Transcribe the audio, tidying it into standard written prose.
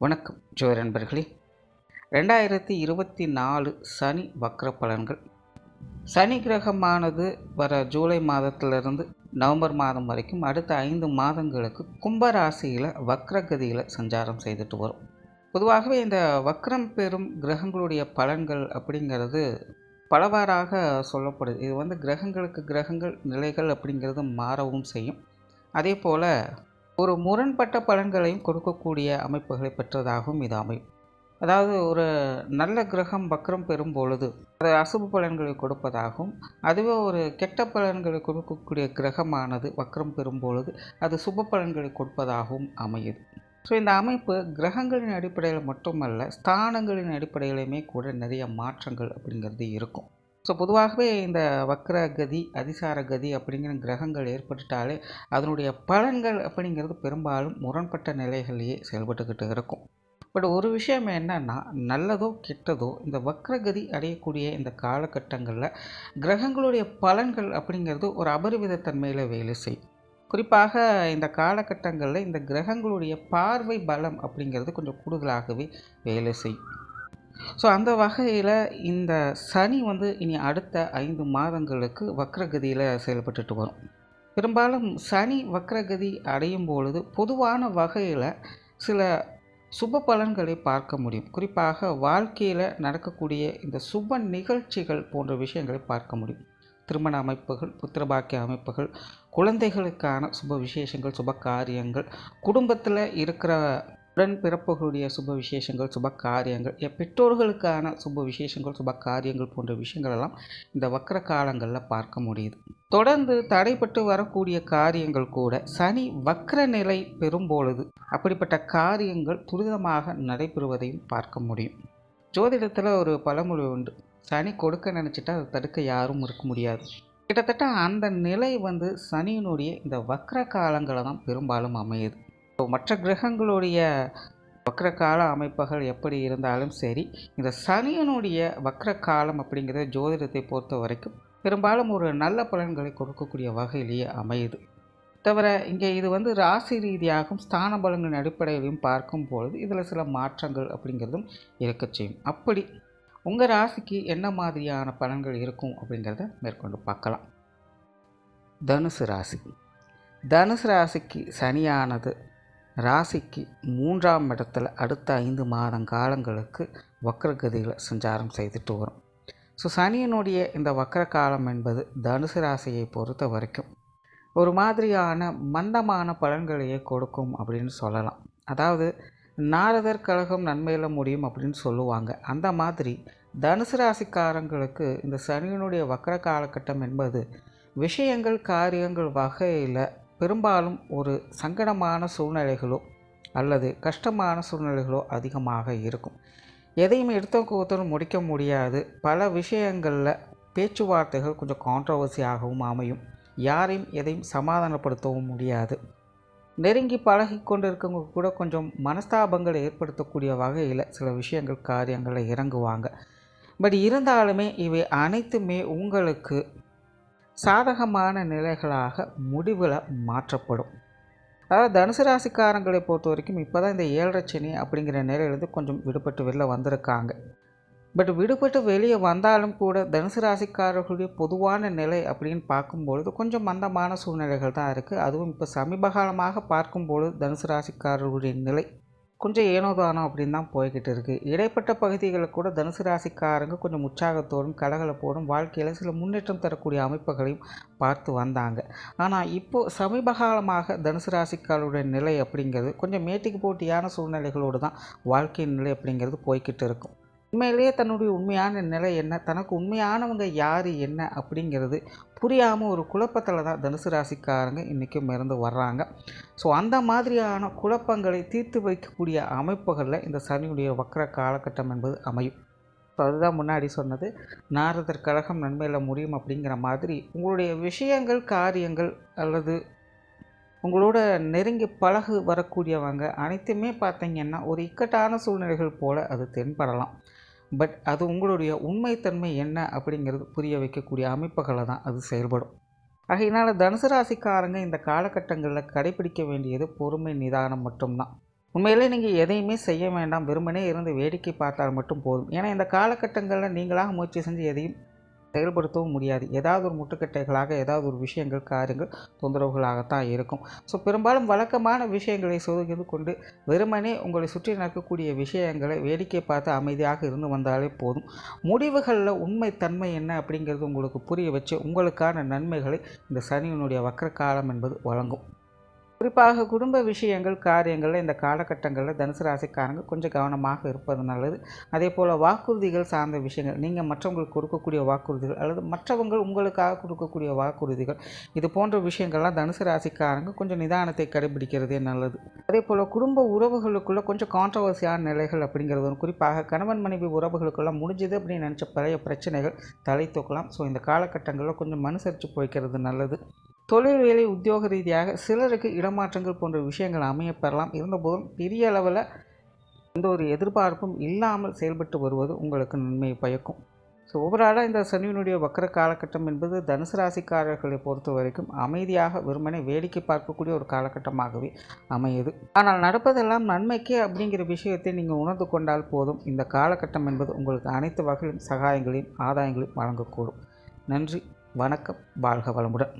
வணக்கம் ஜோதிட நண்பர்களே. 2024 சனி வக்ர பலன்கள். சனி கிரகமானது வர ஜூலை மாதத்திலிருந்து நவம்பர் மாதம் வரைக்கும் அடுத்த 5 மாதங்களுக்கு கும்பராசியில் வக்ரகதியில் சஞ்சாரம் செய்துட்டு வரும். பொதுவாகவே இந்த வக்ரம் பெறும் கிரகங்களுடைய பலன்கள் அப்படிங்கிறது பலவாறாக சொல்லப்படுது. இது கிரகங்களுக்கு கிரகங்கள் நிலைகள் அப்படிங்கிறது மாறவும் செய்யும். அதே போல் ஒரு முரண்பட்ட பலன்களையும் கொடுக்கக்கூடிய அமைப்புகளை பெற்றதாகவும் இது அமையும். அதாவது ஒரு நல்ல கிரகம் வக்ரம் பெறும் பொழுது அது அசுப பலன்களை கொடுப்பதாகவும், அதுவே ஒரு கெட்ட பலன்களை கொடுக்கக்கூடிய கிரகமானது வக்ரம் பெறும் பொழுது அது சுப பலன்களை கொடுப்பதாகவும் அமையுது. ஸோ இந்த அமைப்பு கிரகங்களின் அடிப்படையில் மட்டுமல்ல, ஸ்தானங்களின் அடிப்படையிலுமே கூட நிறைய மாற்றங்கள் அப்படிங்கிறது இருக்கும். ஸோ பொதுவாகவே இந்த வக்ரகதி, அதிசார கதி அப்படிங்கிற கிரகங்கள் ஏற்பட்டுட்டாலே அதனுடைய பலன்கள் அப்படிங்கிறது பெரும்பாலும் முரண்பட்ட நிலைகளிலேயே செயல்பட்டுக்கிட்டு இருக்கும். பட் ஒரு விஷயம் என்னன்னா, நல்லதோ கெட்டதோ இந்த வக்ரகதி அடையக்கூடிய இந்த காலகட்டங்களில் கிரகங்களுடைய பலன்கள் அப்படிங்கிறது ஒரு அபரிவித தன்மையில் வேலை செய்யும். குறிப்பாக இந்த காலகட்டங்களில் இந்த கிரகங்களுடைய பார்வை பலம் அப்படிங்கிறது கொஞ்சம் கூடுதலாகவே வேலை செய்யும். ஸோ அந்த வகையில் இந்த சனி இனி அடுத்த 5 மாதங்களுக்கு வக்ரகதியில் செயல்பட்டுட்டு வரும். பெரும்பாலும் சனி வக்ரகதி அடையும் பொழுது பொதுவான வகையில் சில சுப பலன்களை பார்க்க முடியும். குறிப்பாக வாழ்க்கையில் நடக்கக்கூடிய இந்த சுப நிகழ்ச்சிகள் போன்ற விஷயங்களை பார்க்க முடியும். திருமண அமைப்புகள், புத்திரபாக்கிய அமைப்புகள், குழந்தைகளுக்கான சுப விசேஷங்கள், சுப காரியங்கள், குடும்பத்தில் இருக்கிற உடன் பிறப்புகளுடைய சுப விசேஷங்கள், சுப காரியங்கள், பெற்றோர்களுக்கான சுப விசேஷங்கள், சுப காரியங்கள் போன்ற விஷயங்களெல்லாம் இந்த வக்ர காலங்களில் பார்க்க முடியுது. தொடர்ந்து தடைப்பட்டு வரக்கூடிய காரியங்கள் கூட சனி வக்ர நிலை பெறும் பொழுது அப்படிப்பட்ட காரியங்கள் துரிதமாக நடைபெறுவதையும் பார்க்க முடியும். ஜோதிடத்தில் ஒரு பழமொழி உண்டு, சனி கொடுக்க நினச்சிட்டா அதை தடுக்க யாரும் இருக்க முடியாது. கிட்டத்தட்ட அந்த நிலை சனியினுடைய இந்த வக்ர காலங்களை தான் பெரும்பாலும் அமையுது. மற்ற கிரகங்களுடைய வக்ர கால அமைப்புகள் எப்படி இருந்தாலும் சரி, இந்த சனியனுடைய வக்ர காலம் அப்படிங்கிறத ஜோதிடத்தை பொறுத்த வரைக்கும் பெரும்பாலும் ஒரு நல்ல பலன்களை கொடுக்கக்கூடிய வகையிலேயே அமையுது. தவிர இங்கே இது ராசி ரீதியாகவும் ஸ்தான பலன்களின் அடிப்படையிலையும் பார்க்கும் பொழுது இதில் சில மாற்றங்கள் அப்படிங்கிறதும் இருக்க செய்யும். அப்படி உங்கள் ராசிக்கு என்ன மாதிரியான பலன்கள் இருக்கும் அப்படிங்கிறத மேற்கொண்டு பார்க்கலாம். தனுசு ராசி. தனுசு ராசிக்கு சனியானது ராசிக்கு 3ஆம் இடத்துல அடுத்த 5 மாதம் காலங்களுக்கு வக்ரகதியில் சஞ்சாரம் செய்துட்டு வரும். ஸோ சனியினுடைய இந்த வக்ர காலம் என்பது தனுசு ராசியை பொறுத்த வரைக்கும் ஒரு மாதிரியான மந்தமான பலன்களையே கொடுக்கும் அப்படின்னு சொல்லலாம். அதாவது நாரதர் கழகம் நன்மையில் முடியும் அப்படின்னு சொல்லுவாங்க. அந்த மாதிரி தனுசு ராசிக்காரங்களுக்கு இந்த சனியினுடைய வக்ர காலகட்டம் என்பது விஷயங்கள், காரியங்கள் வகையில் பெரும்பாலும் ஒரு சங்கடமான சூழ்நிலைகளோ அல்லது கஷ்டமான சூழ்நிலைகளோ அதிகமாக இருக்கும். எதையும் எடுத்தோன்னு முடிக்க முடியாது. பல விஷயங்களில் பேச்சுவார்த்தைகள் கொஞ்சம் கான்ட்ரவர்சியாகவும் அமையும். யாரையும் எதையும் சமாதானப்படுத்தவும் முடியாது. நெருங்கி பழகி கொண்டு இருக்கவங்க கூட கொஞ்சம் மனஸ்தாபங்களை ஏற்படுத்தக்கூடிய வகையில் சில விஷயங்கள், காரியங்களில் இறங்குவாங்க. பட் இருந்தாலுமே இவை அனைத்துமே உங்களுக்கு சாதகமான நிலைகளாக முடிவில் மாற்றப்படும். அதாவது தனுசு ராசிக்காரங்களை பொறுத்த வரைக்கும் இப்போ தான் இந்த 7.5 சனி அப்படிங்கிற நிலையிலேருந்து கொஞ்சம் விடுபட்டு வெளில வந்திருக்காங்க. பட் விடுபட்டு வெளியே வந்தாலும் கூட தனுசு ராசிக்காரர்களுடைய பொதுவான நிலை அப்படின்னு பார்க்கும்பொழுது கொஞ்சம் மந்தமான சூழ்நிலைகள் தான் இருக்குது. அதுவும் இப்போ சமீப காலமாக பார்க்கும்பொழுது தனுசு ராசிக்காரர்களுடைய நிலை கொஞ்சம் ஏனோதானோ அப்படின்னு தான் போய்கிட்டு இருக்குது. இடைப்பட்ட பகுதிகளில் கூட தனுசு ராசிக்காரங்க கொஞ்சம் உற்சாகத்தோடும் கலகலப்போடும் வாழ்க்கையில் சில முன்னேற்றம் தரக்கூடிய அமைப்புகளையும் பார்த்து வந்தாங்க. ஆனால் இப்போது சமீப காலமாக தனுசு ராசிக்காரருடைய நிலை அப்படிங்கிறது கொஞ்சம் மேட்டிக்கு போட்டியான சூழ்நிலைகளோடு தான் வாழ்க்கையின் நிலை அப்படிங்கிறது போய்கிட்டு இருக்கும். உண்மையிலேயே தன்னுடைய உண்மையான நிலை என்ன, தனக்கு உண்மையானவங்க யார் என்ன அப்படிங்கிறது புரியாமல் ஒரு குழப்பத்தில் தான் தனுசு ராசிக்காரங்க இன்றைக்கும் இருந்து வர்றாங்க. ஸோ அந்த மாதிரியான குழப்பங்களை தீர்த்து வைக்கக்கூடிய அமைப்புகளில் இந்த சனியுடைய வக்ர காலகட்டம் என்பது அமையும். ஸோ அதுதான் முன்னாடி சொன்னது, நாரதர் கழகம் நன்மையில் முடியும் அப்படிங்கிற மாதிரி உங்களுடைய விஷயங்கள், காரியங்கள் அல்லது உங்களோட நெருங்கி பழகு வரக்கூடியவங்க அனைத்துமே பார்த்திங்கன்னா ஒரு இக்கட்டான சூழ்நிலைகள் போல் அது தென்படலாம். பட் அது உங்களுடைய உண்மைத்தன்மை என்ன அப்படிங்கிறது புரிய வைக்கக்கூடிய அமைப்புகளை தான் அது செயல்படும். ஆகையினால் தனுசு ராசிக்காரங்க இந்த காலகட்டங்களில் கடைபிடிக்க வேண்டியது பொறுமை, நிதானம் மட்டும்தான். உண்மையிலே நீங்கள் எதையுமே செய்ய வேண்டாம், வெறுமனே இருந்து வேடிக்கை பார்த்தால் மட்டும் போதும். ஏன்னா இந்த காலகட்டங்களில் நீங்களாக முயற்சி செஞ்சு எதையும் செயல்படுத்தவும் முடியாது. ஏதாவது ஒரு முட்டுக்கட்டைகளாக ஏதாவது ஒரு விஷயங்கள், காரியங்கள் தொந்தரவுகளாகத்தான் இருக்கும். ஸோ பெரும்பாலும் வழக்கமான விஷயங்களை செய்து கொண்டு வெறுமனே உங்களை சுற்றி நடக்கக்கூடிய விஷயங்களை வேடிக்கை பார்த்து அமைதியாக இருந்து வந்தாலே போதும். முடிவுகளில் உண்மை தன்மை என்ன அப்படிங்கிறது உங்களுக்கு புரிய வச்சு உங்களுக்கான நன்மைகளை இந்த சனியினுடைய வக்ர காலம் என்பது வழங்கும். குறிப்பாக குடும்ப விஷயங்கள், காரியங்களில் இந்த காலகட்டங்களில் தனுசு ராசிக்காரங்க கொஞ்சம் கவனமாக இருப்பது நல்லது. அதே போல் வாக்குறுதிகள் சார்ந்த விஷயங்கள், நீங்கள் மற்றவங்களுக்கு கொடுக்கக்கூடிய வாக்குறுதிகள் அல்லது மற்றவங்கள் உங்களுக்காக கொடுக்கக்கூடிய வாக்குறுதிகள், இது போன்ற விஷயங்கள்லாம் தனுசு ராசிக்காரங்க கொஞ்சம் நிதானத்தை கடைபிடிக்கிறதே நல்லது. அதே போல் குடும்ப உறவுகளுக்குள்ளே கொஞ்சம் கான்ட்ரவர்சியான நிலைகள் அப்படிங்கிறது, குறிப்பாக கணவன் மனைவி உறவுகளுக்கெல்லாம் முடிஞ்சது அப்படின்னு நினச்ச பழைய பிரச்சனைகள் தலை தூக்கலாம். ஸோ இந்த காலகட்டங்களில் கொஞ்சம் மனுசரித்து போய்க்கிறது நல்லது. தொழில் வேலை உத்தியோக ரீதியாக சிலருக்கு இடமாற்றங்கள் போன்ற விஷயங்கள் அமையப்பெறலாம். இருந்தபோதும் பெரிய அளவில் எந்த ஒரு எதிர்பார்ப்பும் இல்லாமல் செயல்பட்டு வருவது உங்களுக்கு நன்மையை பயக்கும். ஸோ ஓவராலாக இந்த சனியினுடைய வக்ர காலகட்டம் என்பது தனுசு ராசிக்காரர்களை பொறுத்த வரைக்கும் அமைதியாக வெறுமனே வேடிக்கை பார்க்கக்கூடிய ஒரு காலகட்டமாகவே அமையுது. ஆனால் நடப்பதெல்லாம் நன்மைக்கே அப்படிங்கிற விஷயத்தை நீங்கள் உணர்ந்து கொண்டால் போதும். இந்த காலகட்டம் என்பது உங்களுக்கு அனைத்து வகையிலும் சகாயங்களையும் ஆதாயங்களையும் வழங்கக்கூடும். நன்றி, வணக்கம், வாழ்க வளமுடன்.